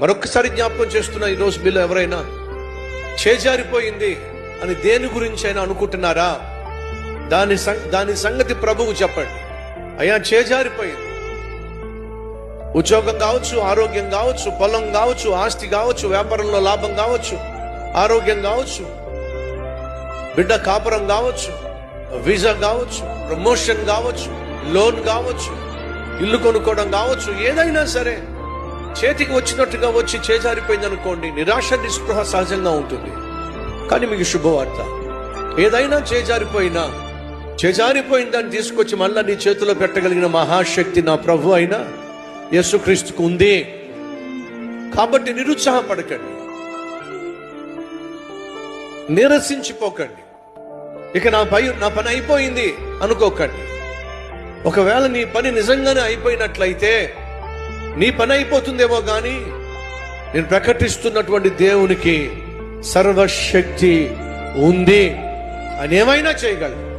మరొక్కసారి జ్ఞాపకం చేస్తున్నా, ఈరోజు మీలో ఎవరైనా చేజారిపోయింది అని దేని గురించి అయినా అనుకుంటున్నారా? దాని సంగతి ప్రభువు చెప్పండి. అయ్యా, చేజారిపోయింది. ఉద్యోగం కావచ్చు, ఆరోగ్యం కావచ్చు, పొలం కావచ్చు, ఆస్తి కావచ్చు, వ్యాపారంలో లాభం కావచ్చు, ఆరోగ్యం కావచ్చు, బిడ్డ కాపురం కావచ్చు, వీసా కావచ్చు, ప్రమోషన్ కావచ్చు, లోన్ కావచ్చు, ఇల్లు కొనుక్కోవడం కావచ్చు, ఏదైనా సరే చేతికి వచ్చినట్టుగా వచ్చి చేజారిపోయింది అనుకోండి, నిరాశ నిస్పృహ సహజంగా ఉంటుంది. కానీ మీకు శుభవార్త, ఏదైనా చేజారిపోయిన దాన్ని తీసుకొచ్చి మళ్ళా నీ చేతిలో పెట్టగలిగిన మహాశక్తి నా ప్రభు అయిన యేసుక్రీస్తుకు ఉంది. కాబట్టి నిరుత్సాహపడకండి, నిరసించిపోకండి, ఇక నా పని అయిపోయింది అనుకోకండి. ఒకవేళ నీ పని నిజంగానే అయిపోయినట్లయితే నీ పని అయిపోతుందేమో కానీ నేను ప్రకటిస్తున్నటువంటి దేవునికి సర్వశక్తి ఉంది, అని ఏమైనా చేయగలరు.